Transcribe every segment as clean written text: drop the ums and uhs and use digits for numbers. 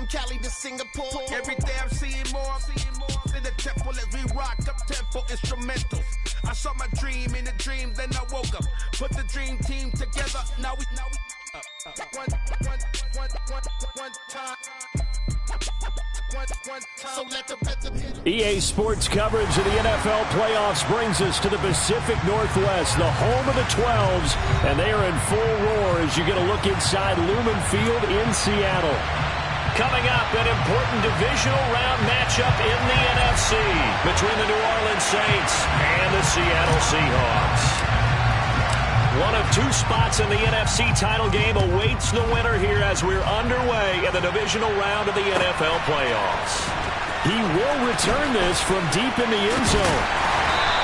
Cali to Singapore. Every day I'm seeing more in the temple as we rock up tempo instrumentals. I saw my dream in a dream, then I woke up. Put the dream team together. Now we one time. So let the rhythm hit. EA Sports coverage of the NFL playoffs brings us to the Pacific Northwest, the home of the 12s, and they are in full roar as you get a look inside Lumen Field in Seattle. Coming up, an important divisional round matchup in the NFC between the New Orleans Saints and the Seattle Seahawks. One of two spots in the NFC title game awaits the winner here as we're underway in the divisional round of the NFL playoffs. He will return this from deep in the end zone.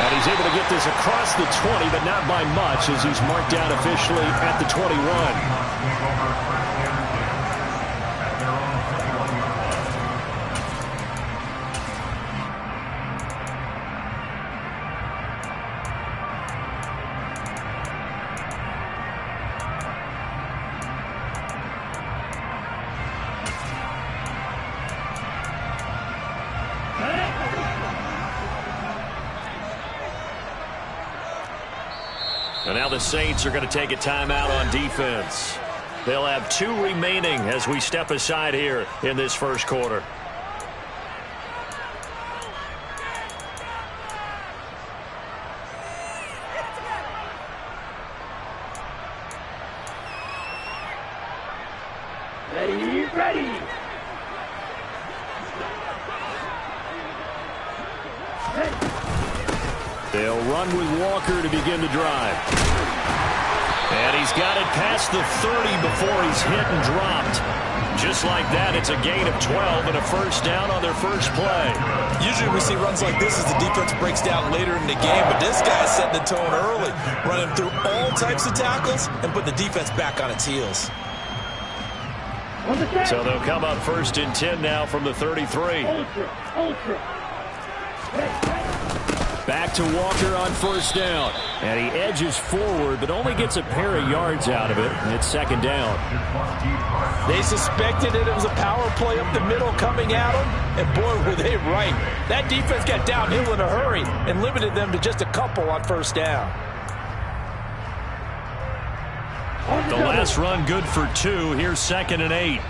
And he's able to get this across the 20, but not by much as he's marked down officially at the 21. And now the Saints are going to take a timeout on defense. They'll have 2 remaining as we step aside here in this first quarter. Ready. They'll run with Walker to begin the drive. And he's got it past the 30 before he's hit and dropped. Just like that, it's a gain of 12 and a first down on their first play. Usually we see runs like this as the defense breaks down later in the game, but this guy's setting the tone early, running through all types of tackles and putting the defense back on its heels. So they'll come up first and 10 now from the 33. Back to Walker on first down. And he edges forward, but only gets a pair of yards out of it. And it's second down. They suspected that it was a power play up the middle coming at them. And boy, were they right. That defense got downhill in a hurry and limited them to just a couple on first down. The last run good for 2. Here's 2nd and 8.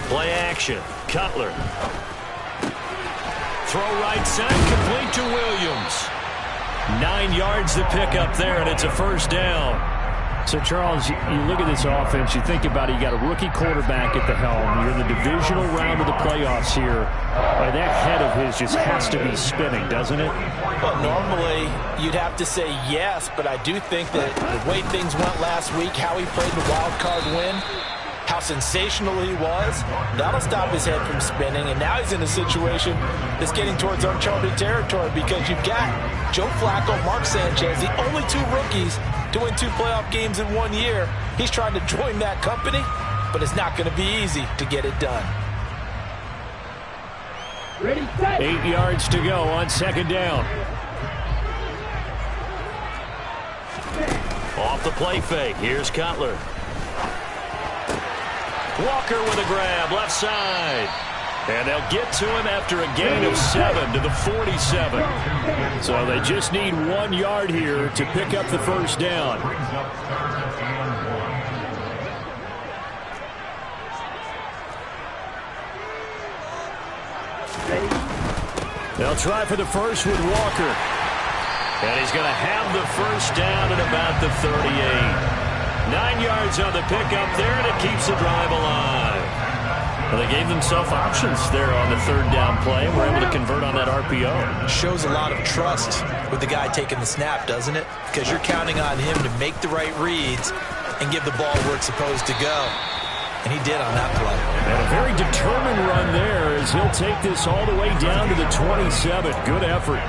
Play action. Cutler. Throw right side, complete to Williams. 9 yards to pick up there, and it's a first down. So, Charles, you look at this offense, you think about it, you got a rookie quarterback at the helm. You're in the divisional round of the playoffs here. And that head of his just has to be spinning, doesn't it? Well, normally you'd have to say yes, but I do think that the way things went last week, how he played the wild card win, how sensational he was, that'll stop his head from spinning. And now he's in a situation that's getting towards uncharted territory because you've got Joe Flacco, Mark Sanchez, the only 2 rookies to win 2 playoff games in 1 year. He's trying to join that company, but it's not going to be easy to get it done. 8 yards to go on second down. Off the play fake. Here's Cutler. Walker with a grab, left side. And they'll get to him after a gain of 7 to the 47. So they just need 1 yard here to pick up the first down. They'll try for the first with Walker. And he's going to have the first down at about the 38. 9 yards on the pickup there, and it keeps the drive alive. Well, they gave themselves options there on the third down play, and were able to convert on that RPO. Shows a lot of trust with the guy taking the snap, doesn't it? Because you're counting on him to make the right reads and give the ball where it's supposed to go. And he did on that play. And a very determined run there as he'll take this all the way down to the 27. Good effort.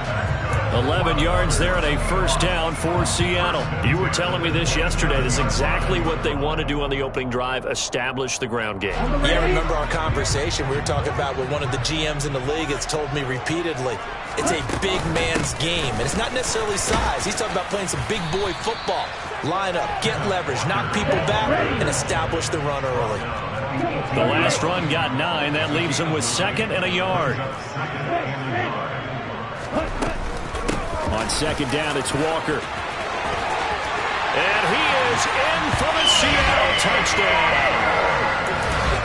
11 yards there and a first down for Seattle. You were telling me this yesterday. This is exactly what they want to do on the opening drive, establish the ground game. Yeah, remember our conversation. We were talking about what one of the GMs in the league has told me repeatedly. It's a big man's game, and it's not necessarily size. He's talking about playing some big boy football. Line up, get leverage, knock people back, and establish the run early. The last run got 9. That leaves him with 2nd and a yard. On 2nd down, it's Walker. And he is in for the Seattle touchdown.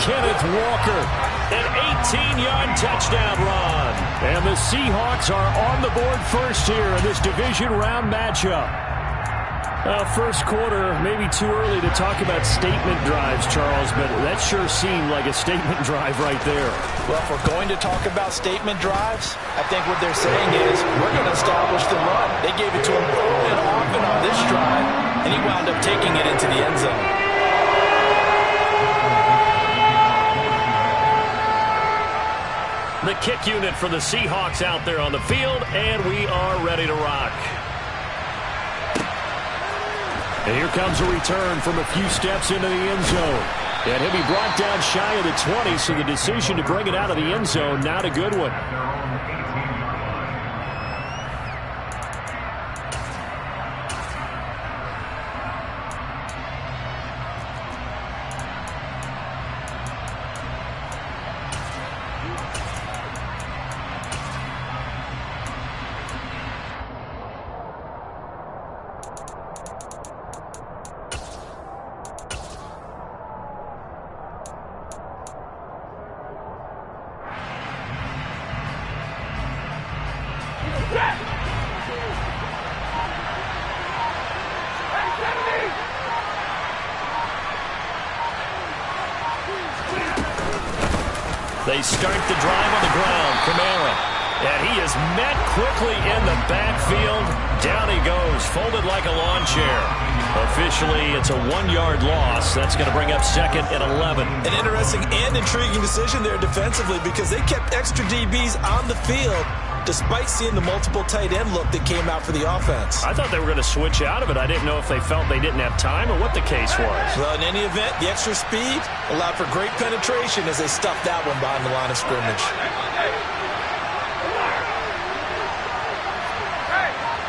Kenneth Walker, an 18-yard touchdown run. And the Seahawks are on the board first here in this division round matchup. First quarter, maybe too early to talk about statement drives, Charles, but that sure seemed like a statement drive right there. Well, if we're going to talk about statement drives, I think what they're saying is we're going to establish the run. They gave it to him early and often on this drive, and he wound up taking it into the end zone. The kick unit for the Seahawks out there on the field, and we are ready to rock. And here comes a return from a few steps into the end zone. And he'll be brought down shy of the 20, so the decision to bring it out of the end zone, not a good one. They start the drive on the ground. Kamara. And he is met quickly in the backfield. Down he goes, folded like a lawn chair. Officially, it's a 1-yard loss. That's going to bring up 2nd and 11. An interesting and intriguing decision there defensively because they kept extra DBs on the field despite seeing the multiple tight end look that came out for the offense. I thought they were going to switch out of it. I didn't know if they felt they didn't have time or what the case was. Well, in any event, the extra speed allowed for great penetration as they stuffed that one behind the line of scrimmage.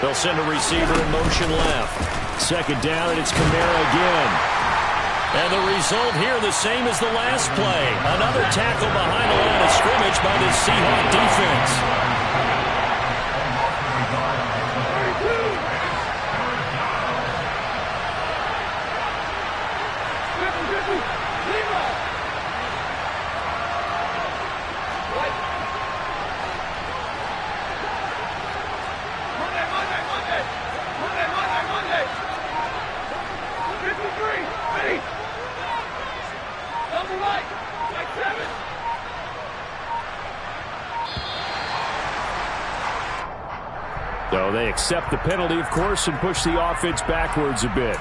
They'll send a receiver in motion left. 2nd down, and it's Kamara again. And the result here the same as the last play. Another tackle behind the line of scrimmage by the Seahawks defense. So they accept the penalty, of course, and push the offense backwards a bit.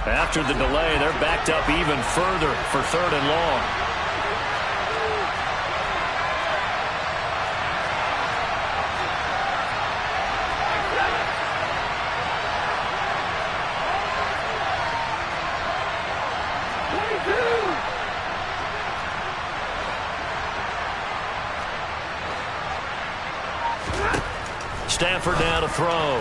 After the delay, they're backed up even further for 3rd and long. Stafford now to throw.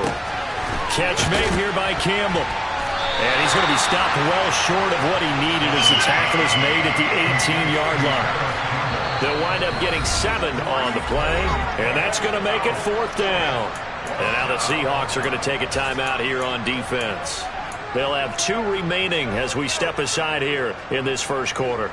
Catch made here by Campbell. And he's going to be stopped well short of what he needed as the tackle is made at the 18-yard line. They'll wind up getting 7 on the play, and that's going to make it 4th down. And now the Seahawks are going to take a timeout here on defense. They'll have 2 remaining as we step aside here in this first quarter.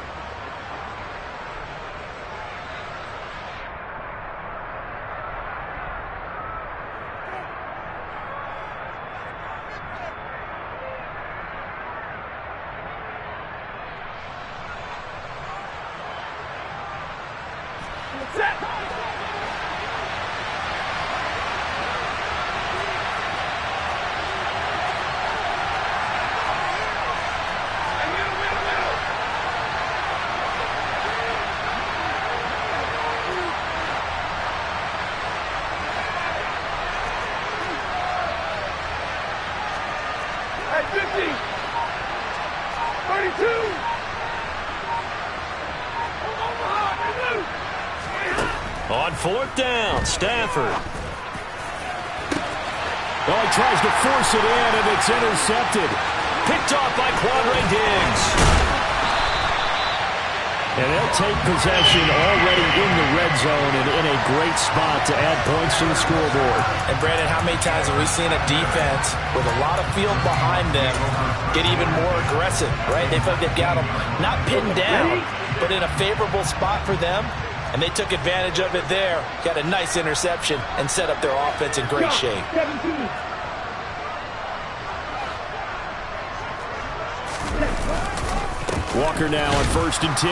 On fourth down, Stafford. Oh, he tries to force it in, and it's intercepted. Picked off by Quandre Diggs. And they'll take possession already in the red zone and in a great spot to add points to the scoreboard. And, Brandon, how many times have we seen a defense with a lot of field behind them get even more aggressive, right? They feel like they've got them not pinned down, but in a favorable spot for them, and they took advantage of it there, got a nice interception, and set up their offense in great shape. Walker now on 1st and 10.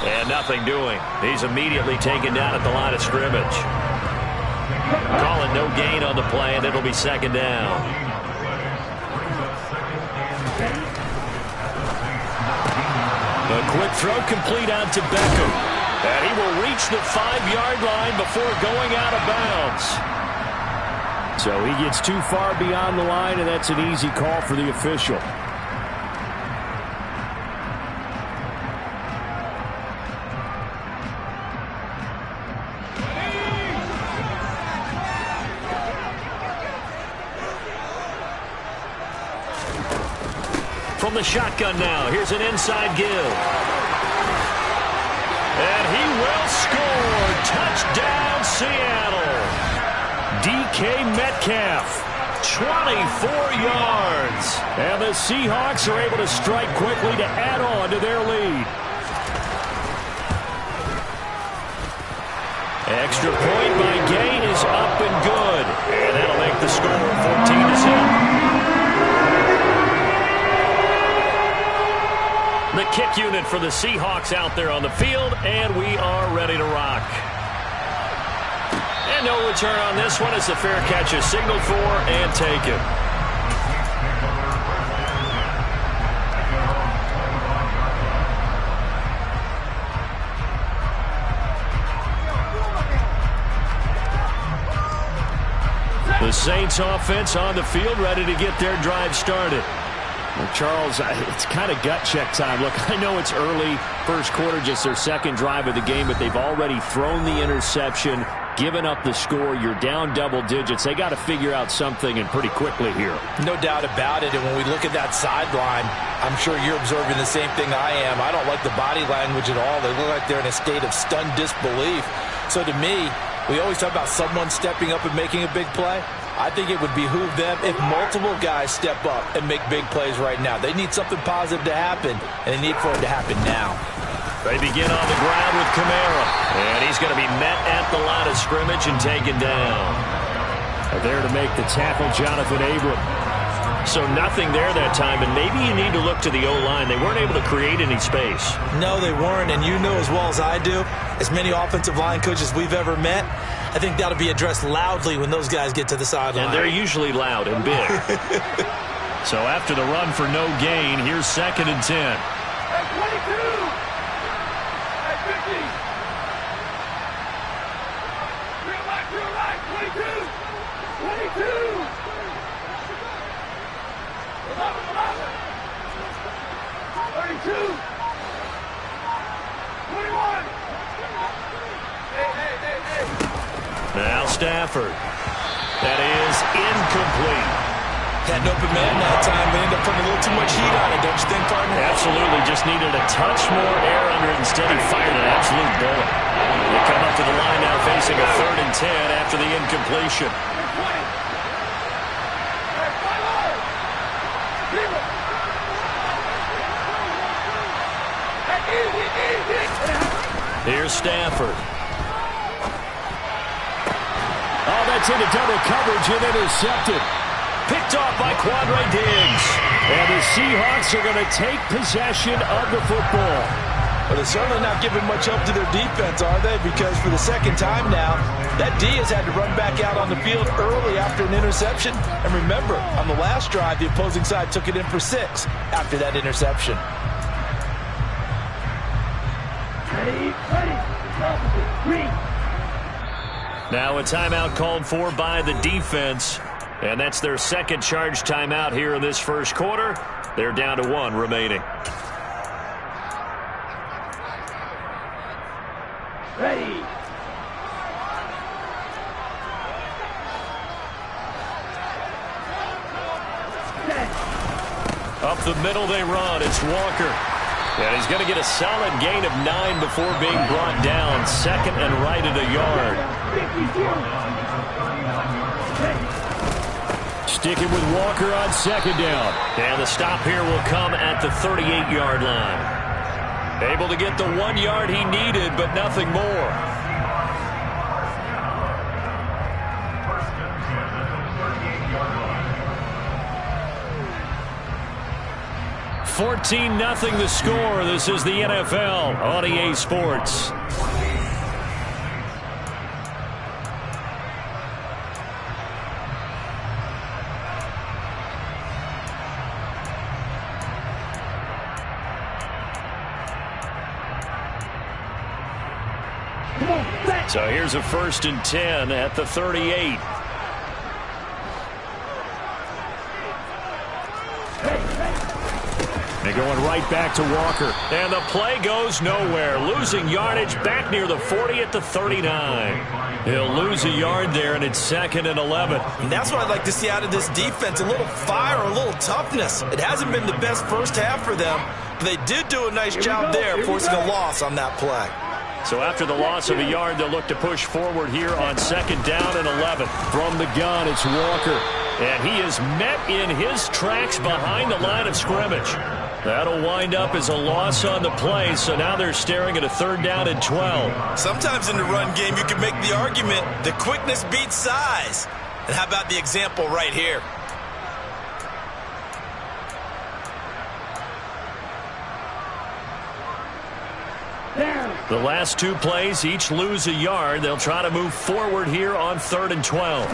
And nothing doing. He's immediately taken down at the line of scrimmage. Calling no gain on the play, and it'll be 2nd down. A quick throw complete out to Beckham. And he will reach the 5-yard line before going out of bounds. So he gets too far beyond the line, and that's an easy call for the official. From the shotgun now, here's an inside give. And he will score. Touchdown, Seattle. DK Metcalf, 24 yards. And the Seahawks are able to strike quickly to add on to their lead. Extra point by Gay is up and good. And that'll make the score 14-0. The kick unit for the Seahawks out there on the field, and we are ready to rock. And no return on this one as the fair catch is signaled for and taken. The Saints offense on the field, ready to get their drive started. Well, Charles, it's kind of gut check time. Look, I know it's early, first quarter, just their second drive of the game, but they've already thrown the interception, given up the score. You're down double digits. They got to figure out something, and pretty quickly here. No doubt about it, and when we look at that sideline, I'm sure you're observing the same thing I am. I don't like the body language at all. They look like they're in a state of stunned disbelief. So to me, we always talk about someone stepping up and making a big play. I think it would behoove them if multiple guys step up and make big plays right now. They need something positive to happen, and they need for it to happen now. They begin on the ground with Kamara, and he's going to be met at the line of scrimmage and taken down. There to make the tackle, Jonathan Abram. So nothing there that time, and maybe you need to look to the O-line. They weren't able to create any space. No, they weren't, and you know as well as I do, as many offensive line coaches we've ever met, I think that'll be addressed loudly when those guys get to the sideline. And they're usually loud and big. So after the run for no gain, here's 2nd and 10. At 22! At 50! Real right, 22! 22! 32! 21! Now Stafford. That is incomplete. Had an open man that time, but ended up putting a little too much heat on it, don't you think, partner? Absolutely. Just needed a touch more air under it. Instead, he fired an absolute bullet. They come up to the line now facing a 3rd and 10 after the incompletion. Here's Stafford. Oh, that's into double coverage and intercepted. Picked off by Quandre Diggs. And the Seahawks are going to take possession of the football. Well, they're certainly not giving much help to their defense, are they? Because for the second time now, that D has had to run back out on the field early after an interception. And remember, on the last drive, the opposing side took it in for 6 after that interception. Ready, ready, now a timeout called for by the defense. And that's their second charge timeout here in this first quarter. They're down to 1 remaining. Ready. Up the middle they run. It's Walker. And he's going to get a solid gain of 9 before being brought down. Second and right at a yard. Sticking with Walker on second down. And the stop here will come at the 38-yard line. Able to get the 1 yard he needed, but nothing more. 14-0 the score. This is the NFL on EA Sports. So here's a 1st and 10 at the 38. They're going right back to Walker. And the play goes nowhere. Losing yardage back near the 40 at the 39. He'll lose a yard there, and it's 2nd and 11. And that's what I'd like to see out of this defense. A little fire, a little toughness. It hasn't been the best first half for them, but they did do a nice job there, forcing a loss on that play. So after the loss of a yard, they'll look to push forward here on 2nd down and 11. From the gun, it's Walker. And he is met in his tracks behind the line of scrimmage. That'll wind up as a loss on the play, so now they're staring at a 3rd down and 12. Sometimes in the run game, you can make the argument that quickness beats size. And how about the example right here? The last 2 plays each lose a yard. They'll try to move forward here on 3rd and 12.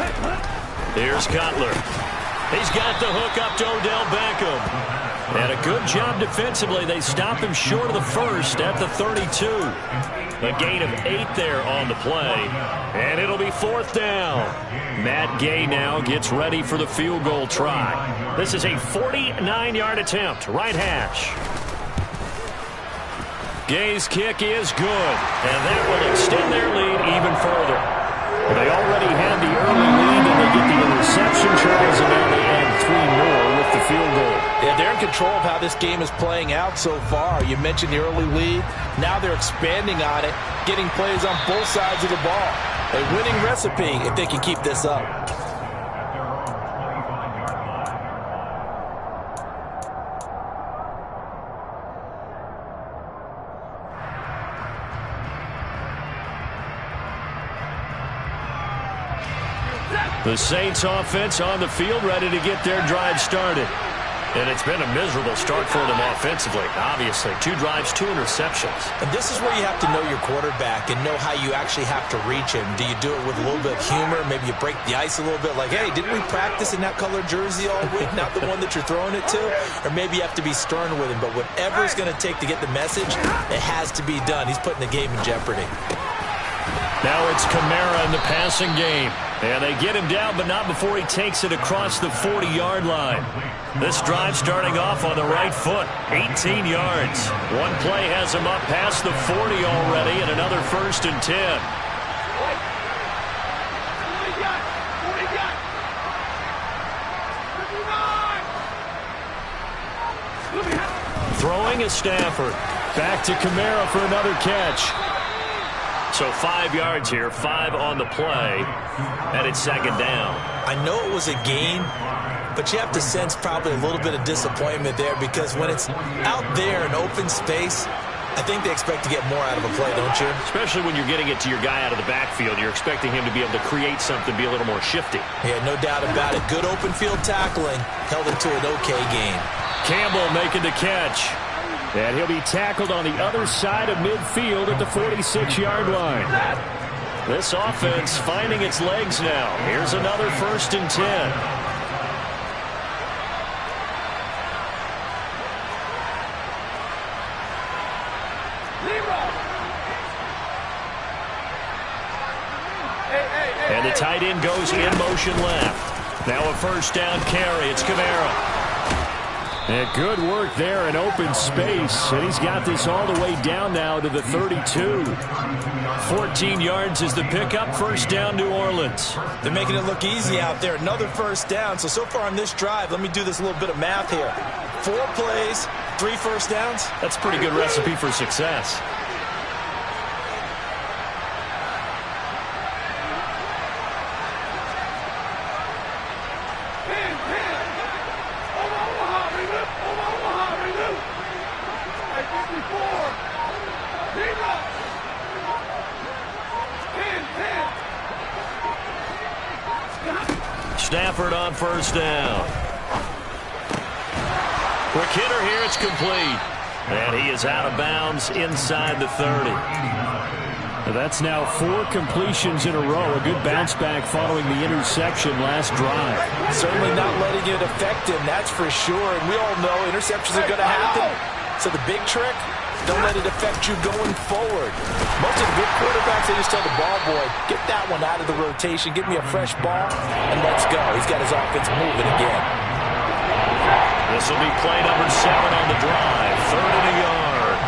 Here's Cutler. He's got the hook up to Odell Beckham. And a good job defensively. They stop him short of the 1st at the 32. A gain of 8 there on the play. And it'll be 4th down. Matt Gay now gets ready for the field goal try. This is a 49-yard attempt. Right hash. Gay's kick is good, and that will extend their lead even further. They already had the early lead, and they get the interception, Charles, and now they add 3 more with the field goal. Yeah, they're in control of how this game is playing out so far. You mentioned the early lead. Now they're expanding on it, getting plays on both sides of the ball. A winning recipe if they can keep this up. The Saints offense on the field, ready to get their drive started. And it's been a miserable start for them offensively, obviously. 2 drives, 2 interceptions. And this is where you have to know your quarterback and know how you actually have to reach him. Do you do it with a little bit of humor? Maybe you break the ice a little bit like, hey, didn't we practice in that color jersey all week? Not the one that you're throwing it to? Or maybe you have to be stern with him. But whatever it's going to take to get the message, it has to be done. He's putting the game in jeopardy. Now it's Kamara in the passing game. And they get him down, but not before he takes it across the 40-yard line. This drive starting off on the right foot, 18 yards. One play has him up past the 40 already, and another 1st and 10. Throwing is Stafford. Back to Kamara for another catch. So 5 yards here, 5 on the play, and it's 2nd down. I know it was a gain, but you have to sense probably a little bit of disappointment there because when it's out there in open space, I think they expect to get more out of a play, don't you? Especially when you're getting it to your guy out of the backfield. You're expecting him to be able to create something, be a little more shifty. Yeah, no doubt about it. Good open field tackling held it to an okay gain. Campbell making the catch. And he'll be tackled on the other side of midfield at the 46-yard line. This offense finding its legs now. Here's another 1st and 10. And the tight end goes in motion left. Now a 1st down carry. It's Kamara. And good work there in open space. And he's got this all the way down now to the 32. 14 yards is the pickup. 1st down, New Orleans. They're making it look easy out there. Another 1st down. So far on this drive, let me do this little bit of math here. 4 plays, 3 first downs. That's a pretty good recipe for success. Stafford on first down. Quick hitter here, it's complete. And he is out of bounds inside the 30. That's now 4 completions in a row. A good bounce back following the interception last drive. Certainly not letting it affect him, that's for sure. And we all know interceptions are going to happen. So the big trick, don't let it affect you going forward. Most of the good quarterbacks, they just tell the ball boy, get that one out of the rotation, give me a fresh ball, and let's go. He's got his offense moving again. This will be play number 7 on the drive. 3rd and a yard.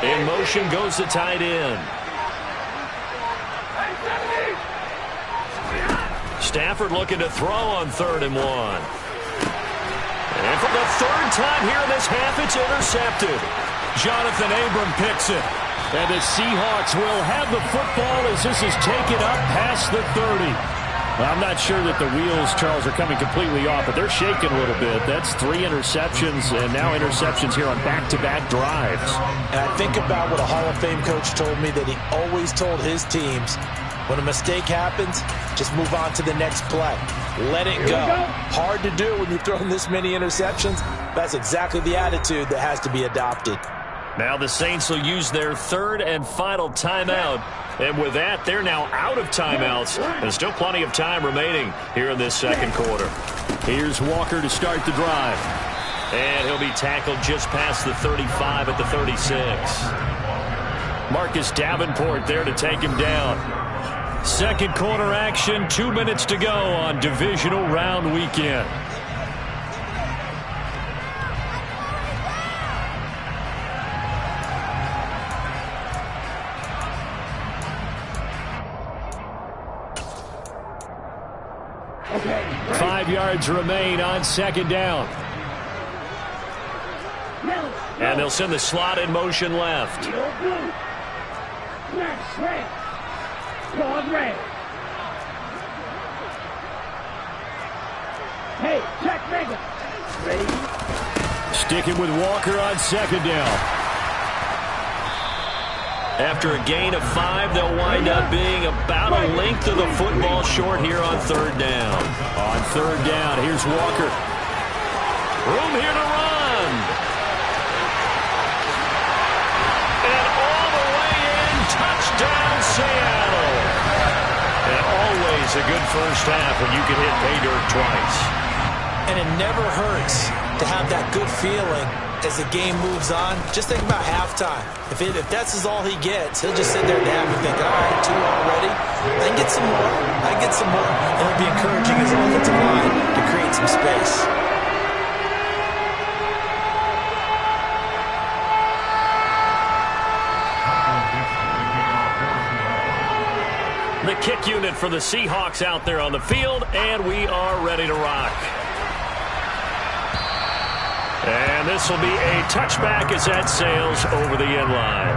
In motion goes the tight end. Stafford looking to throw on 3rd and 1. And for the 3rd time here in this half, it's intercepted. Jonathan Abram picks it. And the Seahawks will have the football as this is taken up past the 30. Well, I'm not sure that the wheels, Charles, are coming completely off, but they're shaking a little bit. That's 3 interceptions, and now interceptions here on back-to-back drives. And I think about what a Hall of Fame coach told me, that he always told his teams, when a mistake happens, just move on to the next play. Let it go. Hard to do when you're throwing this many interceptions. That's exactly the attitude that has to be adopted. Now the Saints will use their 3rd and final timeout. And with that, they're now out of timeouts. And still plenty of time remaining here in this 2nd quarter. Here's Walker to start the drive. And he'll be tackled just past the 35 at the 36. Marcus Davenport there to take him down. 2nd quarter action, 2 minutes to go on Divisional Round Weekend. Okay. 5 yards remain on 2nd down. And they'll send the slot in motion left. Hey, check Vega. Ready? Sticking with Walker on 2nd down. After a gain of 5, they'll wind up being about a length of the football short here on 3rd down. On 3rd down, here's Walker. Room here to run. And all the way in, touchdown Seattle. And always a good first half when you can hit pay dirt twice. And it never hurts to have that good feeling as the game moves on. Just think about halftime. If that's all he gets, he'll just sit there and have and think, all right, 2 already. I can get some more. I can get some more. And he'll be encouraging his offensive line to create some space. The kick unit for the Seahawks out there on the field, and we are ready to rock. And this will be a touchback as that sails over the end line.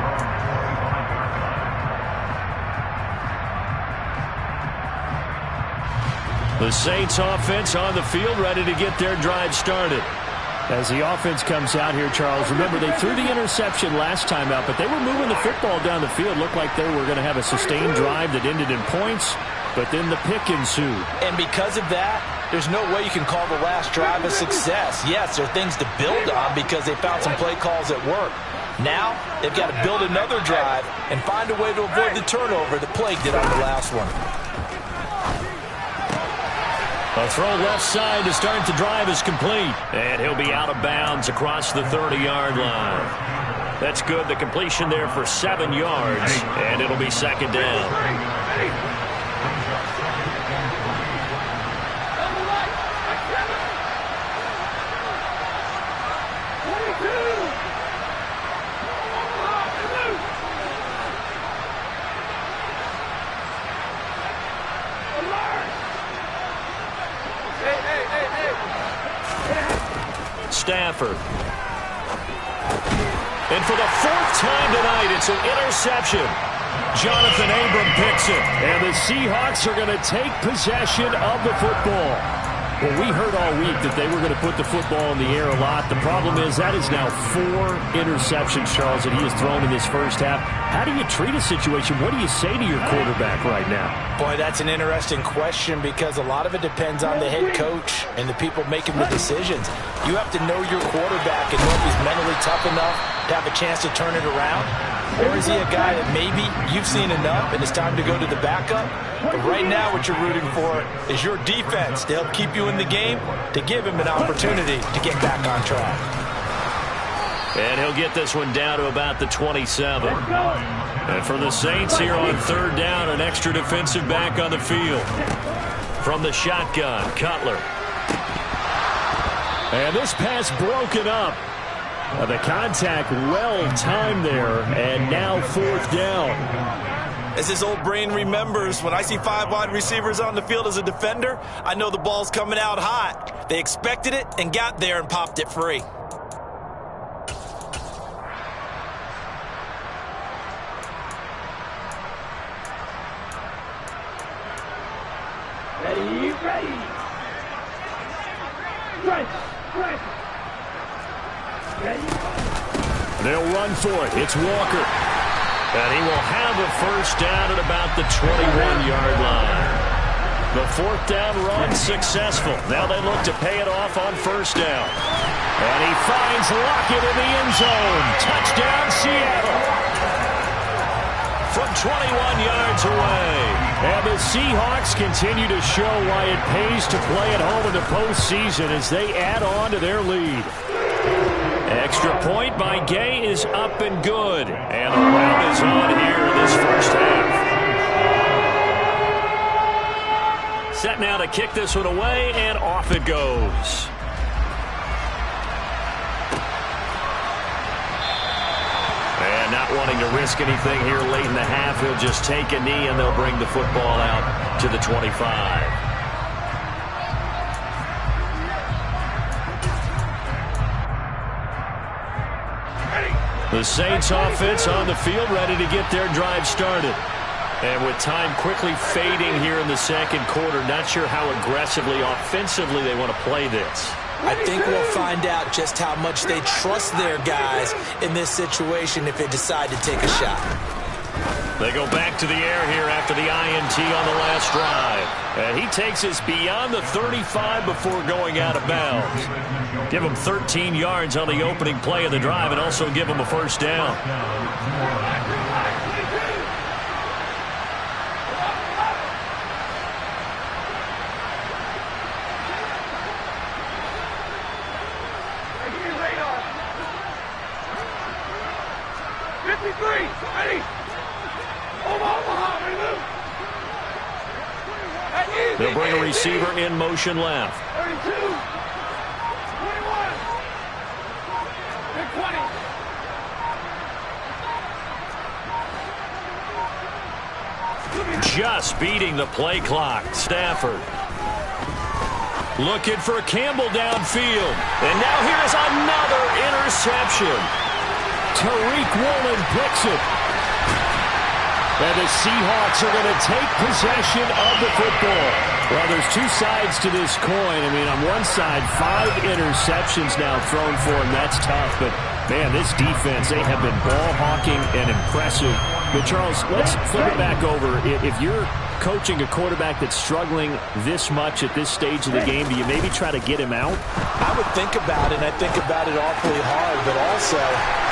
The Saints offense on the field ready to get their drive started. As the offense comes out here, Charles, remember they threw the interception last time out, but they were moving the football down the field. Looked like they were going to have a sustained drive that ended in points, but then the pick ensued. And because of that, there's no way you can call the last drive a success. Yes, there are things to build on because they found some play calls that work. Now, they've got to build another drive and find a way to avoid the turnover that plagued it on the last one. A throw left side to start the drive is complete. And he'll be out of bounds across the 30-yard line. That's good. The completion there for 7 yards. And it'll be 2nd down. Stafford. And for the 4th time tonight, it's an interception. Jonathan Abram picks it. And the Seahawks are going to take possession of the football. Well, we heard all week that they were going to put the football in the air a lot. The problem is that is now 4 interceptions, Charles, that he has thrown in this first half. How do you treat a situation? What do you say to your quarterback right now? Boy, that's an interesting question because a lot of it depends on the head coach and the people making the decisions. You have to know your quarterback and know if he's mentally tough enough to have a chance to turn it around. Or is he a guy that maybe you've seen enough and it's time to go to the backup? But right now what you're rooting for is your defense to help keep you in the game, to give him an opportunity to get back on track. And he'll get this one down to about the 27. And for the Saints here on 3rd down, an extra defensive back on the field. From the shotgun, Cutler. And this pass broken up. The contact well timed there, and now 4th down. As his old brain remembers, when I see 5 wide receivers on the field as a defender, I know the ball's coming out hot. They expected it and got there and popped it free. Ready, ready. Right. They'll run for it. It's Walker. And he will have a first down at about the 21-yard line. The 4th down run successful. Now they look to pay it off on 1st down. And he finds Lockett in the end zone. Touchdown, Seattle. From 21 yards away. And the Seahawks continue to show why it pays to play at home in the postseason as they add on to their lead. Extra point by Gay is up and good. And the round is on here in this first half. Set now to kick this one away, and off it goes. And not wanting to risk anything here late in the half, he'll just take a knee, and they'll bring the football out to the 25. The Saints offense on the field, ready to get their drive started. And with time quickly fading here in the 2nd quarter, not sure how aggressively, offensively they want to play this. I think we'll find out just how much they trust their guys in this situation if they decide to take a shot. They go back to the air here after the INT on the last drive. And he takes us beyond the 35 before going out of bounds. Give him 13 yards on the opening play of the drive and also give him a first down. They'll bring a receiver in motion left. 32, 21, 20. Just beating the play clock. Stafford looking for Campbell downfield. And now here's another interception. Tariq Woolen picks it. And the Seahawks are going to take possession of the football. Well, there's 2 sides to this coin. I mean, on one side, 5 interceptions now thrown for him. That's tough. But, man, this defense, they have been ball hawking and impressive. But, Charles, let's flip it back over. If you're coaching a quarterback that's struggling this much at this stage of the game, do you maybe try to get him out? I would think about it, and I think about it awfully hard. But also,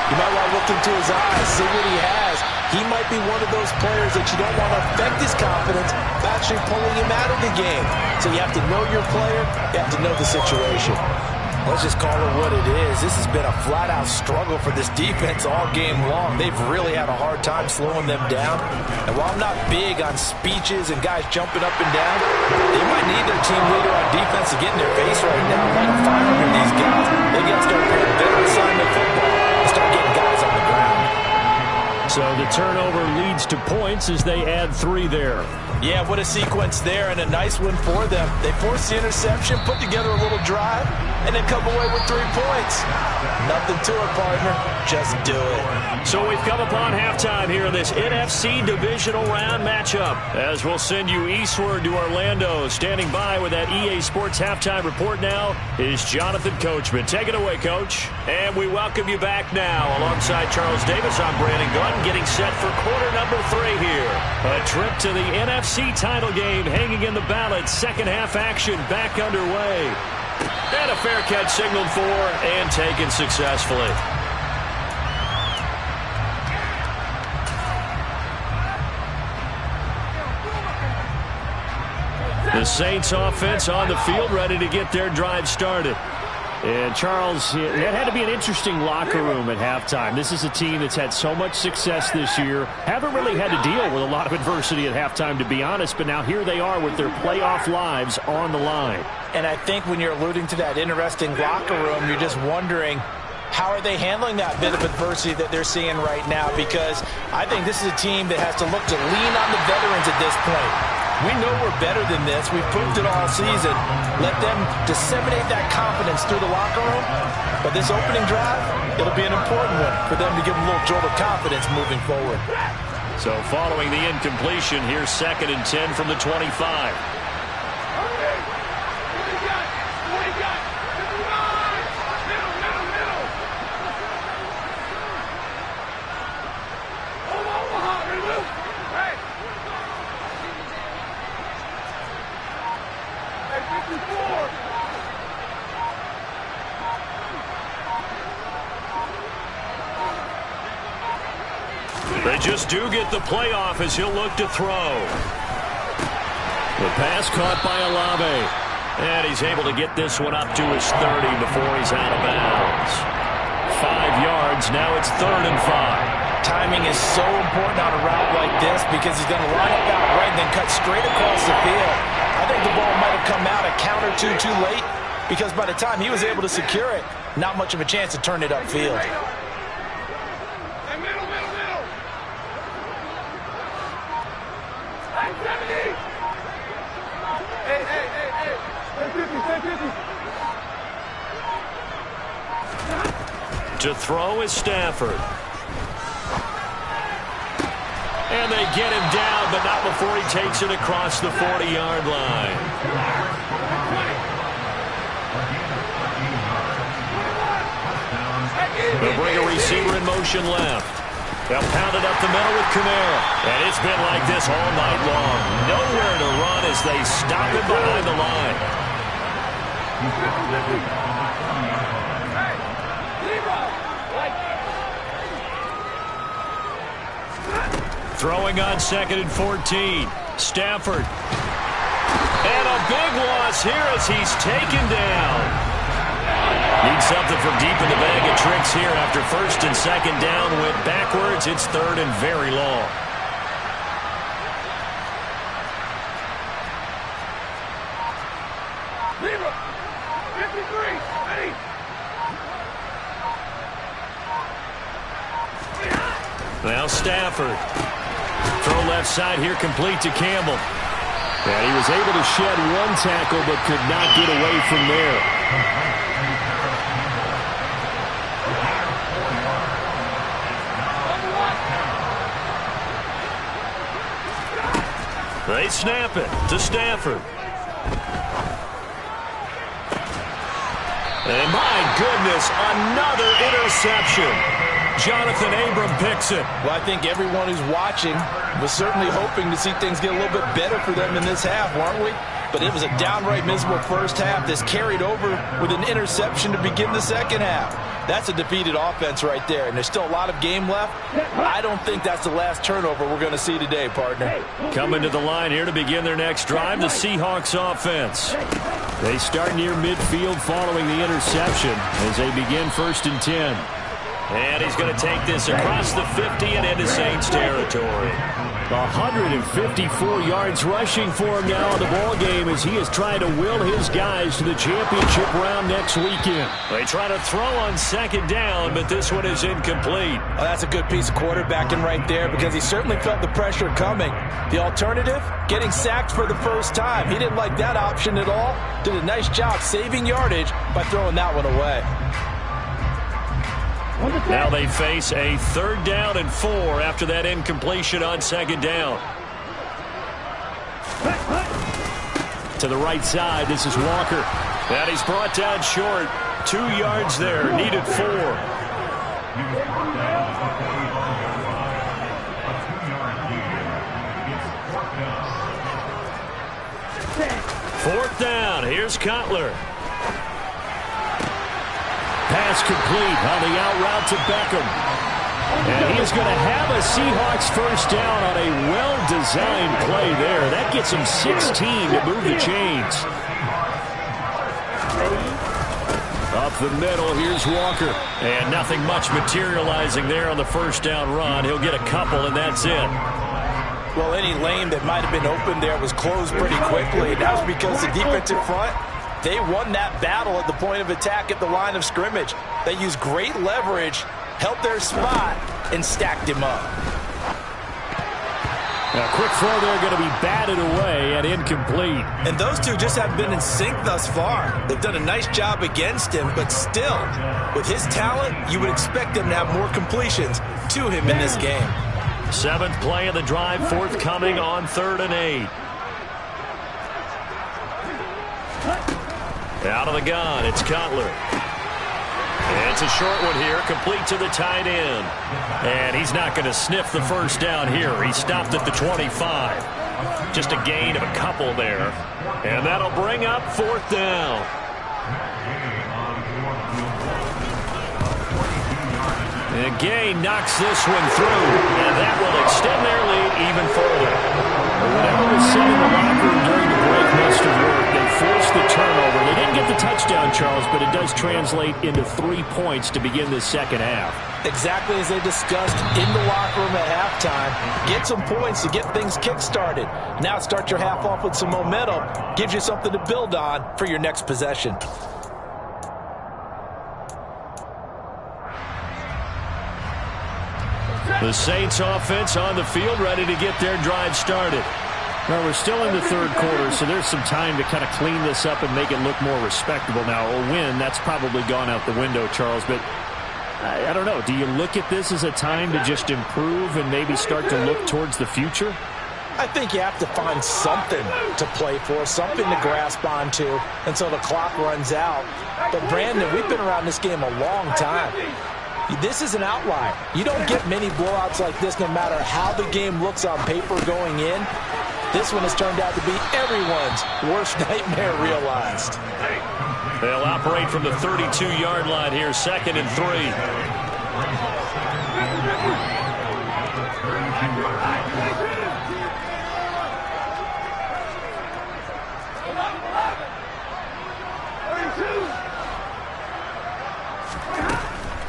you might want to look into his eyes, see what he has. He might be one of those players that you don't want to affect his confidence by actually pulling him out of the game. So you have to know your player. You have to know the situation. Let's just call it what it is. This has been a flat-out struggle for this defense all game long. They've really had a hard time slowing them down. And while I'm not big on speeches and guys jumping up and down, they might need their team leader on defense to get in their face right now. Light a fire under these guys. They got to start playing better assignment football and start getting guys on the ground. So the turnover leads to points as they add 3 there. Yeah, what a sequence there, and a nice one for them. They forced the interception, put together a little drive, and then come away with 3 points. Nothing to it, partner. Just do it. So we've come upon halftime here in this NFC Divisional Round matchup. As we'll send you eastward to Orlando. Standing by with that EA Sports Halftime Report now is Jonathan Coachman. Take it away, Coach. And we welcome you back now. Alongside Charles Davis, I'm Brandon Gunn, getting set for quarter number 3 here. A trip to the NFC title game hanging in the balance. Second half action back underway. And a fair catch signaled for and taken successfully. The Saints offense on the field, ready to get their drive started. And Charles, that had to be an interesting locker room at halftime. This is a team that's had so much success this year. Haven't really had to deal with a lot of adversity at halftime, to be honest. But now here they are with their playoff lives on the line. And I think when you're alluding to that interesting locker room, you're just wondering, how are they handling that bit of adversity that they're seeing right now? Because I think this is a team that has to look to lean on the veterans at this point. We know we're better than this. We've proved it all season. Let them disseminate that confidence through the locker room. But this opening drive, it'll be an important one for them to give them a little jolt of confidence moving forward. So following the incompletion, here's 2nd and 10 from the 25. They just do get the playoff as he'll look to throw. The pass caught by Olave. And he's able to get this one up to his 30 before he's out of bounds. 5 yards. Now it's 3rd and 5. Timing is so important on a route like this because he's going to line up out right and then cut straight across the field. I think the ball might have come out a count or two too late because by the time he was able to secure it, not much of a chance to turn it upfield. To throw is Stafford. And they get him down, but not before he takes it across the 40-yard line. They'll bring a receiver in motion left. They'll pound it up the middle with Kamara. And it's been like this all night long. Nowhere to run as they stop him behind the line. Throwing on 2nd and 14. Stafford. And a big loss here as he's taken down. Need something from deep in the bag of tricks here after 1st and 2nd down. Went backwards. It's 3rd and very long. Now Stafford. Throw left side here, complete to Campbell. And he was able to shed 1 tackle but could not get away from there. They snap it to Stafford. And my goodness, another interception. Jonathan Abram picks it. Well, I think everyone who's watching was certainly hoping to see things get a little bit better for them in this half, weren't we? But it was a downright miserable first half. This carried over with an interception to begin the second half. That's a defeated offense right there, and there's still a lot of game left. I don't think that's the last turnover we're going to see today, partner. Coming to the line here to begin their next drive, the Seahawks offense. They start near midfield following the interception as they begin 1st and 10. And he's going to take this across the 50 and into Saints territory. 154 yards rushing for him now in the ball game as he is trying to will his guys to the championship round next weekend. They try to throw on second down, but this one is incomplete. Oh, that's a good piece of quarterbacking right there because he certainly felt the pressure coming. The alternative, getting sacked for the first time. He didn't like that option at all. Did a nice job saving yardage by throwing that one away. Now they face a 3rd down and 4 after that incompletion on second down. To the right side, this is Walker. And he's brought down short. 2 yards there, needed 4. Fourth down, here's Cutler. Pass complete on the out route to Beckham. And he is going to have a Seahawks first down on a well-designed play there. That gets him 16 to move the chains. Up the middle, here's Walker. And nothing much materializing there on the first down run. He'll get a couple, and that's it. Well, any lane that might have been open there was closed pretty quickly. That was because the defensive front, they won that battle at the point of attack at the line of scrimmage. They used great leverage, held their spot, and stacked him up. A quick throw there going to be batted away and incomplete. And those two just haven't been in sync thus far. They've done a nice job against him, but still, with his talent, you would expect him to have more completions to him in this game. 7th play of the drive, forthcoming on 3rd and 8. Out of the gun, it's Cutler. And it's a short one here, complete to the tight end. And he's not going to sniff the first down here. He stopped at the 25. Just a gain of a couple there. And that'll bring up 4th down. And Gay knocks this one through, and that will extend their lead even further. Whatever was said in the locker room during the break must have worked. They forced the turnover. They didn't get the touchdown, Charles, but it does translate into 3 points to begin the second half. Exactly as they discussed in the locker room at halftime. Get some points to get things kick-started. Now start your half off with some momentum. Gives you something to build on for your next possession. The Saints offense on the field, ready to get their drive started. Well, we're still in the 3rd quarter, so there's some time to kind of clean this up and make it look more respectable now. A win, that's probably gone out the window, Charles, but I don't know. Do you look at this as a time to just improve and maybe start to look towards the future? I think you have to find something to play for, something to grasp onto until the clock runs out. But, Brandon, we've been around this game a long time. This is an outlier. You don't get many blowouts like this no matter how the game looks on paper going in. This one has turned out to be everyone's worst nightmare realized. They'll operate from the 32-yard line here, 2nd and 3.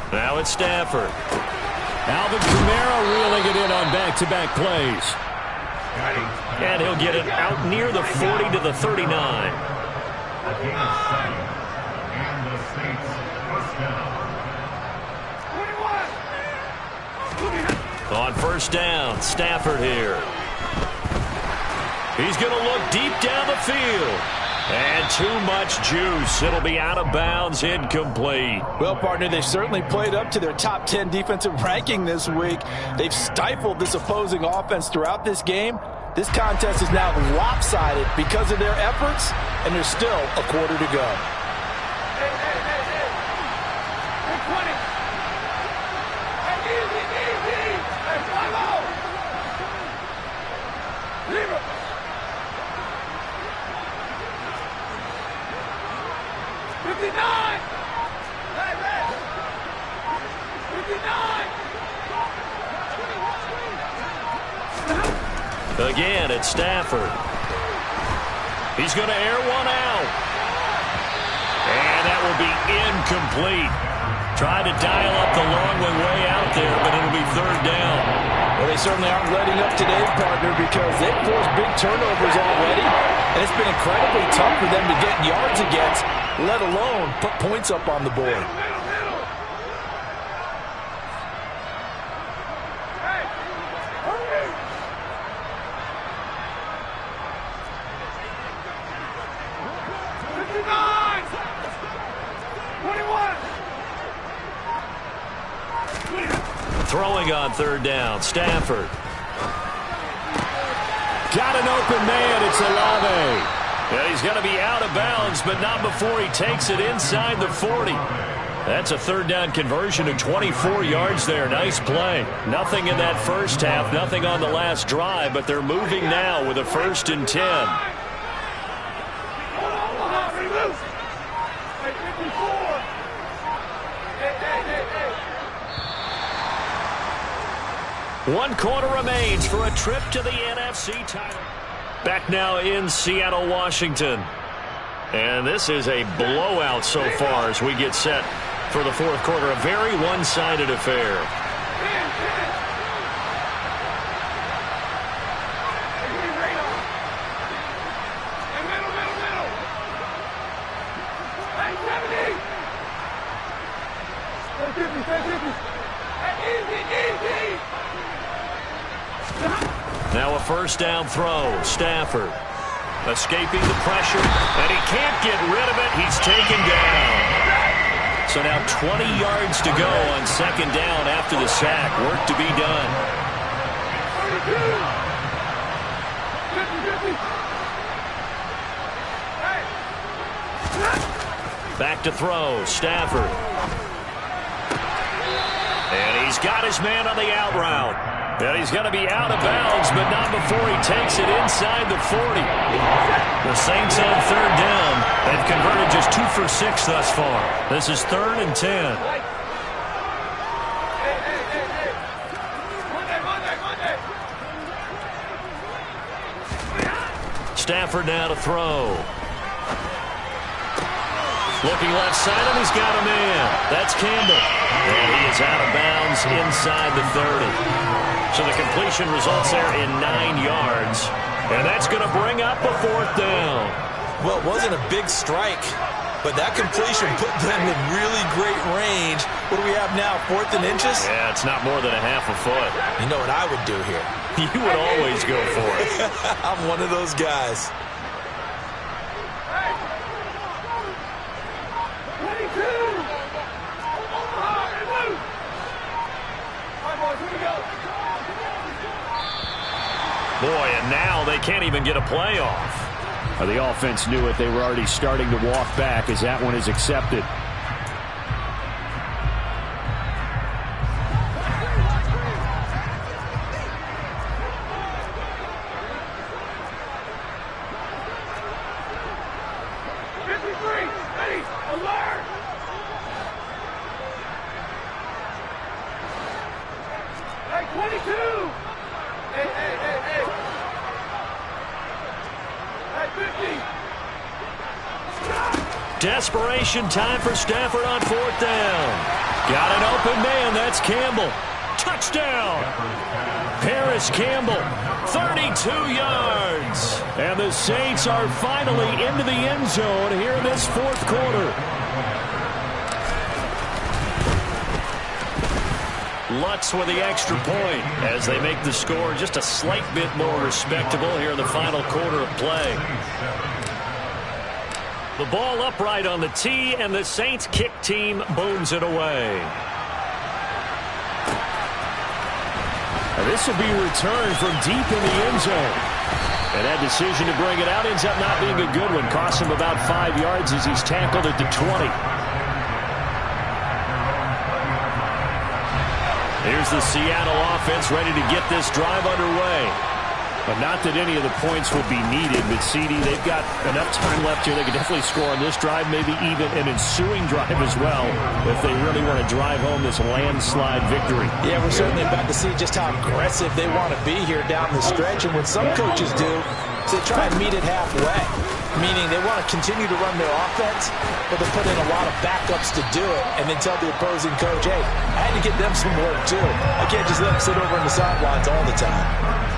Now it's Stafford. Alvin Kamara reeling it in on back-to-back plays. And he'll get it out near the 40 to the 39. On first down, Stafford here. He's going to look deep down the field. And too much juice. It'll be out of bounds, incomplete. Well, partner, they've certainly played up to their top 10 defensive ranking this week. They've stifled this opposing offense throughout this game. This contest is now lopsided because of their efforts, and there's still a quarter to go. Again, it's Stafford. He's going to air one out. And that will be incomplete. Tried to dial up the long way out there, but it'll be third down. Well, they certainly aren't letting up today, partner, because they've forced big turnovers already, and it's been incredibly tough for them to get yards against, let alone put points up on the board. Throwing on third down, Stafford. Got an open man, it's Olave. Yeah, he's going to be out of bounds, but not before he takes it inside the 40. That's a third down conversion of 24 yards there. Nice play. Nothing in that first half, nothing on the last drive, but they're moving now with a 1st and 10. One quarter remains for a trip to the NFC title. Back now in Seattle, Washington. And this is a blowout so far as we get set for the fourth quarter. A very one-sided affair. Now a first down throw. Stafford escaping the pressure, and he can't get rid of it. He's taken down. So now 20 yards to go on second down after the sack. Work to be done. Back to throw. Stafford. And he's got his man on the out route. And he's going to be out of bounds, but not before he takes it inside the 40. The Saints on third down. They've converted just 2 for 6 thus far. This is 3rd and 10. Stafford now to throw. Looking left side, and he's got a man. That's Campbell. And he is out of bounds inside the 30. So the completion results there in 9 yards. And that's going to bring up a 4th down. Well, it wasn't a big strike, but that completion put them in really great range. What do we have now, 4th and inches? Yeah, it's not more than a half a foot. You know what I would do here? You would always go for it. I'm one of those guys. Boy, and now they can't even get a playoff. The offense knew it. They were already starting to walk back as that one is accepted. Desperation time for Stafford on 4th down. Got an open man. That's Campbell. Touchdown. Paris Campbell, 32 yards. And the Saints are finally into the end zone here in this fourth quarter. Lutz with the extra point as they make the score just a slight bit more respectable here in the final quarter of play. The ball upright on the tee, and the Saints kick team booms it away. And this will be returned from deep in the end zone. And that decision to bring it out ends up not being a good one. Costs him about 5 yards as he's tackled at the 20. Here's the Seattle offense ready to get this drive underway. But not that any of the points will be needed, but CD, they've got enough time left here. They can definitely score on this drive, maybe even an ensuing drive as well, if they really want to drive home this landslide victory. Yeah, we're certainly about to see just how aggressive they want to be here down the stretch. And what some coaches do is they try and meet it halfway. meaning they want to continue to run their offense, but they put in a lot of backups to do it, and then tell the opposing coach, hey, I had to get them some work too. I can't just let them sit over on the sidelines all the time.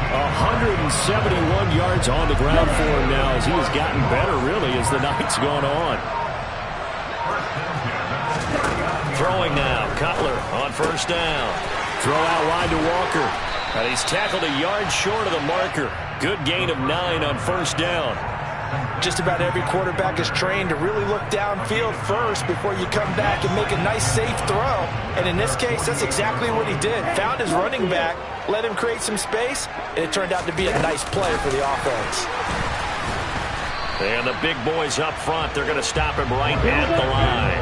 171 yards on the ground for him now as he has gotten better, really, as the night's gone on. Throwing now, Cutler on first down. Throw out wide to Walker. And he's tackled a yard short of the marker. Good gain of 9 on first down. Just about every quarterback is trained to really look downfield first before you come back and make a nice, safe throw. And in this case, that's exactly what he did. Found his running back, let him create some space, and it turned out to be a nice play for the offense. And the big boys up front, they're going to stop him right at the line.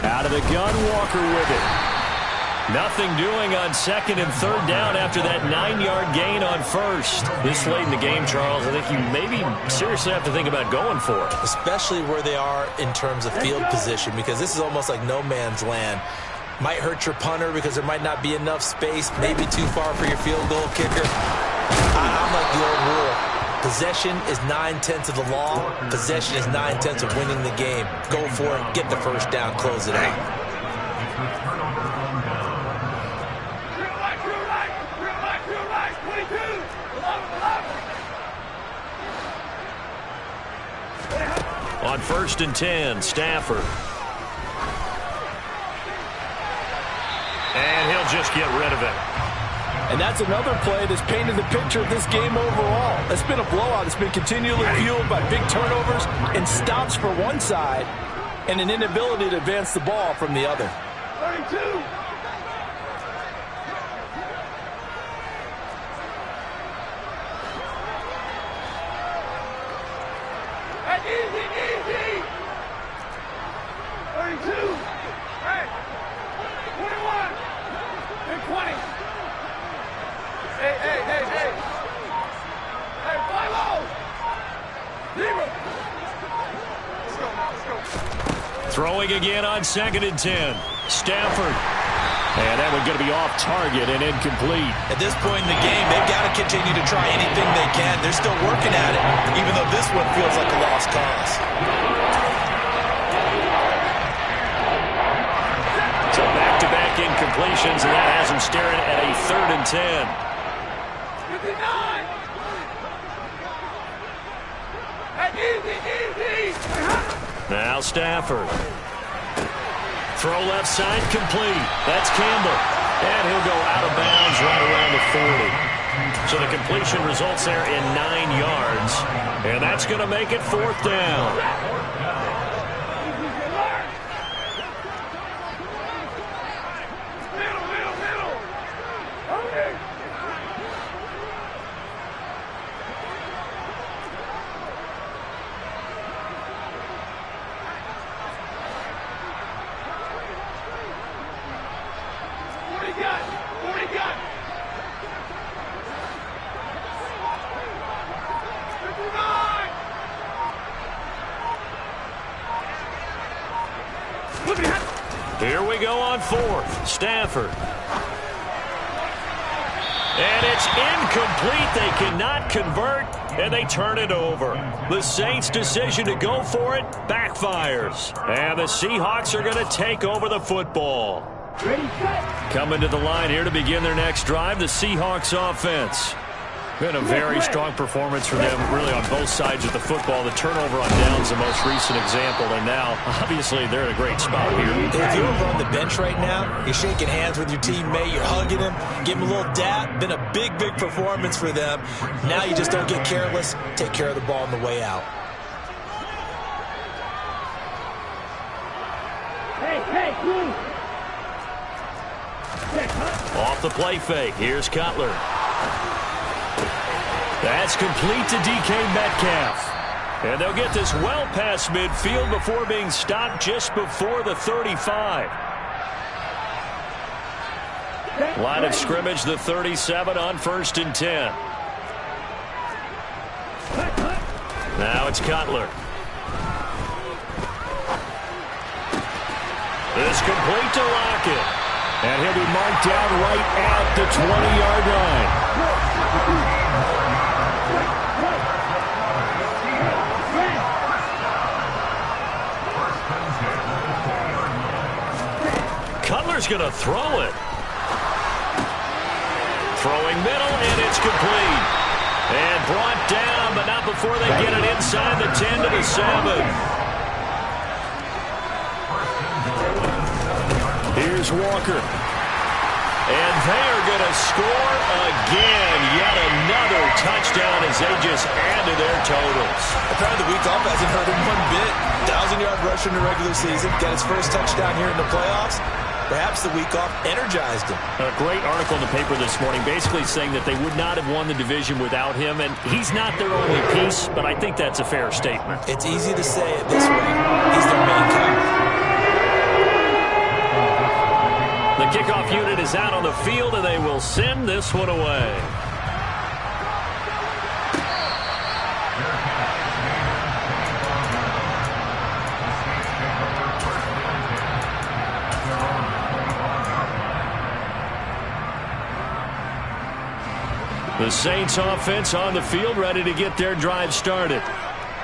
Out of the gun, Walker with it. Nothing doing on second and third down after that 9-yard gain on first. This late in the game, Charles, I think you maybe seriously have to think about going for it. Especially where they are in terms of field position, because this is almost like no man's land. Might hurt your punter because there might not be enough space, maybe too far for your field goal kicker. I'm like the old rule. Possession is 9/10 of the law. Possession is 9/10 of winning the game. Go for it, get the first down, close it out. On first and 10, Stafford. And he'll just get rid of it. And that's another play that's painted the picture of this game overall. It's been a blowout. It's been continually fueled by big turnovers and stops for one side and an inability to advance the ball from the other. 32. Easy. 32. Hey. 21. And 20. Hey. Hey, fly low. Zero. Let's go. Throwing again on second and 10. Stafford. And that one's going to be off target and incomplete. At this point in the game, they've got to continue to try anything they can. They're still working at it, even though this one feels like a lost cause. So back-to-back incompletions, and that has him staring at a third and 10. 59. Easy. Now Stafford. Throw left side complete. That's Campbell. And he'll go out of bounds right around the 40. So the completion results there in 9 yards. And that's going to make it fourth down. Middle. Okay. What do you got? 59. Here we go on fourth. Stafford. And it's incomplete. They cannot convert, and they turn it over. The Saints' decision to go for it backfires. And the Seahawks are going to take over the football. Ready, set. Coming to the line here to begin their next drive, the Seahawks offense. Been a very strong performance for them, really, on both sides of the football. The turnover on downs, the most recent example, and now, obviously, they're in a great spot here. If you're over on the bench right now, you're shaking hands with your teammate, you're hugging him, give him a little dap. Been a big performance for them. Now you just don't get careless. Take care of the ball on the way out. Hey, move. Off the play fake, here's Cutler. That's complete to DK Metcalf. And they'll get this well past midfield before being stopped just before the 35. Line of scrimmage, the 37 on first and 10. Now it's Cutler. This complete to Lockett. And he'll be marked down right at the 20-yard line. Cutler's going to throw it. Throwing middle, and it's complete. And brought down, but not before they get it inside the 10 to the 7. Here's Walker. And they're going to score again. Yet another touchdown as they just add to their totals. Apparently the week off hasn't hurt him one bit. 1,000-yard rusher in the regular season. Got his first touchdown here in the playoffs. Perhaps the week off energized him. A great article in the paper this morning basically saying that they would not have won the division without him. And he's not their only piece, but I think that's a fair statement. It's easy to say it this way. He's their main guy. The kickoff unit is out on the field, and they will send this one away. The Saints offense on the field, ready to get their drive started.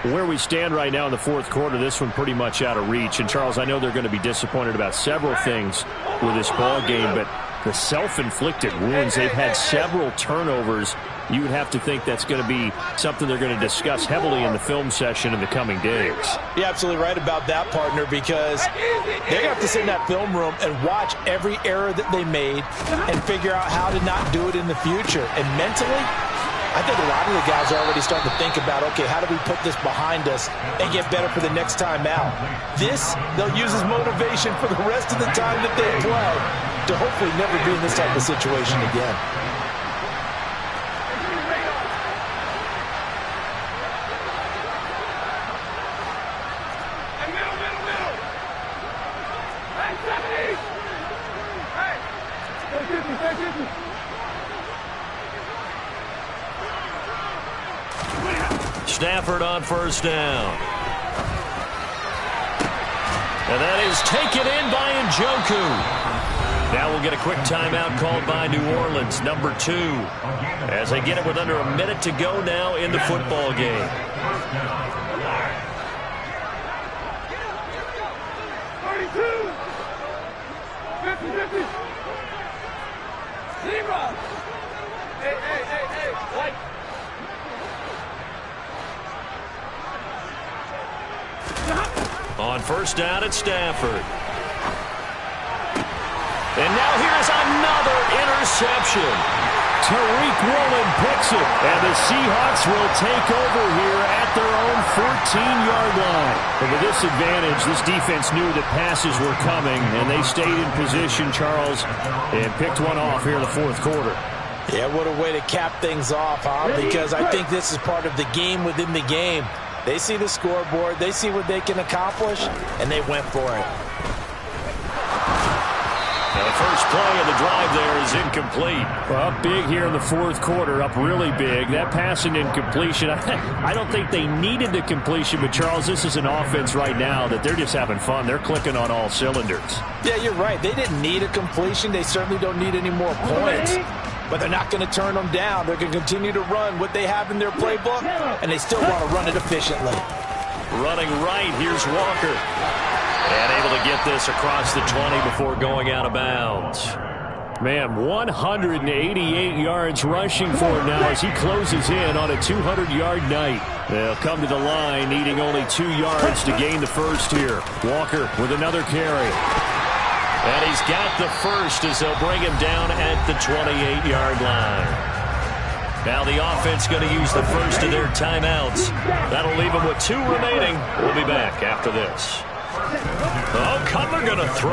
Where we stand right now in the fourth quarter, this one pretty much out of reach. And, Charles, I know they're going to be disappointed about several things with this ball game, but the self-inflicted wounds, they've had several turnovers. You would have to think that's going to be something they're going to discuss heavily in the film session in the coming days. You're absolutely right about that, partner, because they're going to have to sit in that film room and watch every error that they made and figure out how to not do it in the future. And mentally, I think a lot of the guys are already starting to think about, okay, how do we put this behind us and get better for the next time out? This, they'll use as motivation for the rest of the time that they play to hopefully never be in this type of situation again. Stafford on first down. And that is taken in by Njoku. Now we'll get a quick timeout called by New Orleans, number 2, as they get it with under a minute to go now in the football game. 32. 50-50. Zebra. Hey. White. On first down at Stafford. And now here's another interception. Tariq Woolen picks it, and the Seahawks will take over here at their own 14-yard line. And with this advantage, this defense knew that passes were coming, and they stayed in position, Charles, and picked one off here in the fourth quarter. Yeah, what a way to cap things off, huh? Because I think this is part of the game within the game. They see the scoreboard, they see what they can accomplish, and they went for it. Now the first play of the drive there is incomplete. Well, up big here in the fourth quarter, up really big. That passing incompletion, I don't think they needed the completion, but Charles, this is an offense right now that they're just having fun. They're clicking on all cylinders. Yeah, you're right. They didn't need a completion. They certainly don't need any more points. But they're not going to turn them down. They're going to continue to run what they have in their playbook, and they still want to run it efficiently. Running right, here's Walker. And able to get this across the 20 before going out of bounds. Man, 188 yards rushing for him now as he closes in on a 200-yard night. They'll come to the line needing only 2 yards to gain the first here. Walker with another carry. And he's got the first as they'll bring him down at the 28-yard line. Now the offense going to use the first of their timeouts. That'll leave them with 2 remaining. We'll be back after this. Oh, Cutler going to throw.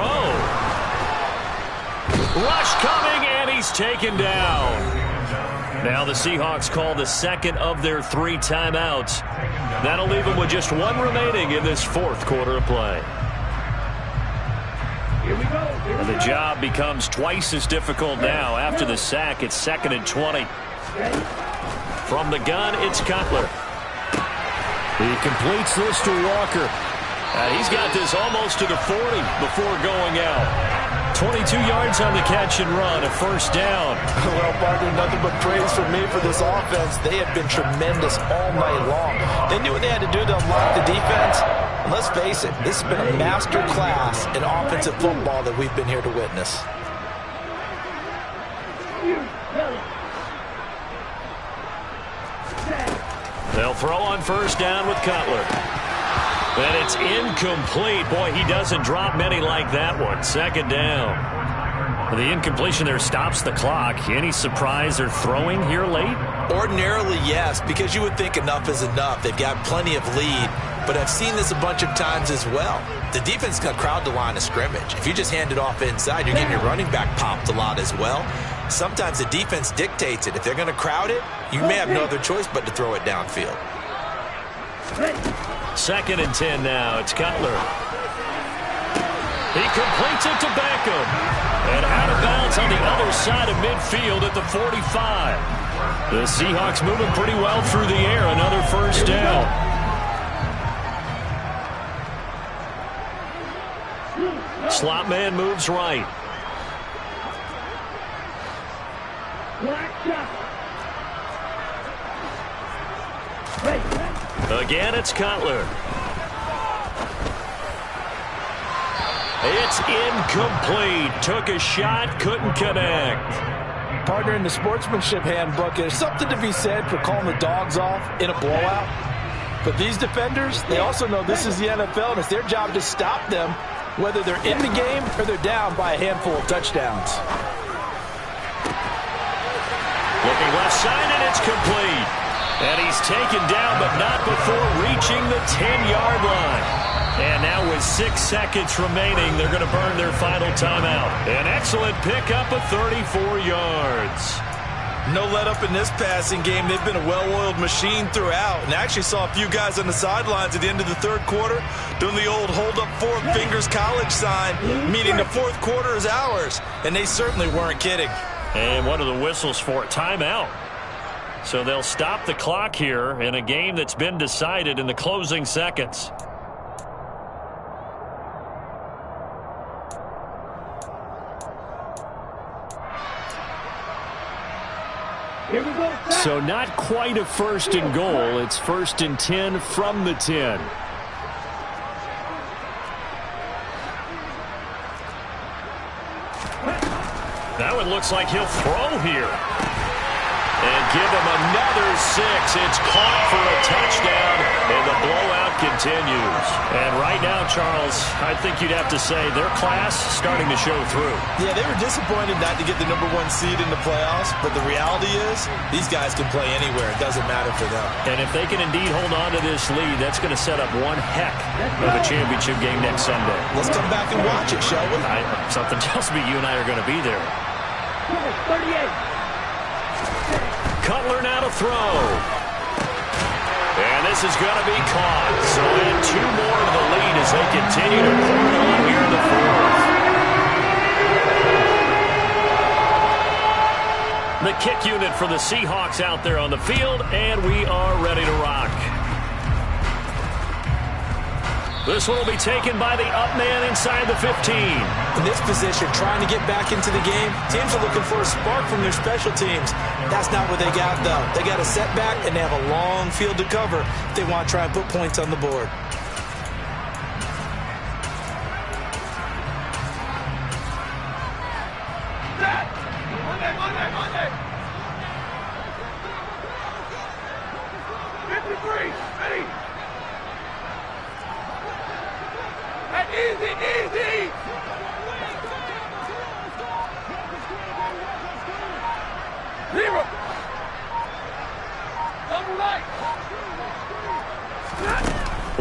Rush coming, and he's taken down. Now the Seahawks call the second of their 3 timeouts. That'll leave them with just 1 remaining in this fourth quarter of play. Here we go. And the job becomes twice as difficult now. After the sack, it's 2nd and 20. From the gun, it's Cutler. He completes this to Walker. He's got this almost to the 40 before going out. 22 yards on the catch and run, a first down. Well, partner, nothing but praise from me for this offense. They have been tremendous all night long. They knew what they had to do to unlock the defense. And let's face it, this has been a master class in offensive football that we've been here to witness. They'll throw on first down with Cutler. And it's incomplete. Boy, he doesn't drop many like that one. Second down. The incompletion there stops the clock. Any surprise they're throwing here late? Ordinarily, yes, because you would think enough is enough. They've got plenty of lead, but I've seen this a bunch of times as well. The defense got crowd the line of scrimmage. If you just hand it off inside, you're getting your running back popped a lot as well. Sometimes the defense dictates it. If they're going to crowd it, you may have no other choice but to throw it downfield. Second and 10 now. It's Cutler. He completes it to Beckham. And out of bounds on the other side of midfield at the 45. The Seahawks moving pretty well through the air. Another first down. Slot man moves right. Again, it's Cutler. It's incomplete. Took a shot, couldn't connect. Partner, in the sportsmanship handbook, there's something to be said for calling the dogs off in a blowout. But these defenders, they also know this is the NFL, and it's their job to stop them, whether they're in the game or they're down by a handful of touchdowns. Looking left side, and it's complete. And he's taken down, but not before reaching the 10-yard line. And now with 6 seconds remaining, they're going to burn their final timeout. An excellent pickup of 34 yards. No let up in this passing game. They've been a well-oiled machine throughout. And I actually saw a few guys on the sidelines at the end of the third quarter doing the old hold up four fingers college sign, meaning the fourth quarter is ours. And they certainly weren't kidding. And what are the whistles for? Timeout. So they'll stop the clock here in a game that's been decided in the closing seconds. Here we go. So not quite a first and goal. It's first and 10 from the 10. Now it looks like he'll throw here. And give him another 6. It's caught for a touchdown, and the blowout continues. And right now, Charles, I think you'd have to say their class starting to show through. Yeah, they were disappointed not to get the #1 seed in the playoffs, but the reality is these guys can play anywhere. It doesn't matter for them. And if they can indeed hold on to this lead, that's going to set up one heck of a championship game next Sunday. Let's come back and watch it, shall we? Something tells me you and I are going to be there. 38. Cutler now to throw. And this is going to be caught. So add 2 more to the lead as they continue to pour it on here in the fourth. The kick unit for the Seahawks out there on the field, and we are ready to rock. This one will be taken by the up man inside the 15. In this position, trying to get back into the game, teams are looking for a spark from their special teams. That's not what they got, though. They got a setback, and they have a long field to cover if they want to try and put points on the board. Monday. 53. Ready. Easy. Zero. Double right.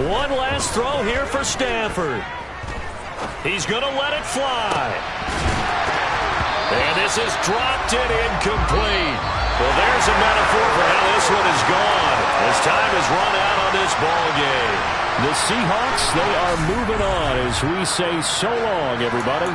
One last throw here for Stafford. He's going to let it fly. And this is dropped and incomplete. Well, there's a metaphor for how this one is gone as time has run out on this ball game. The Seahawks, they are moving on as we say so long, everybody.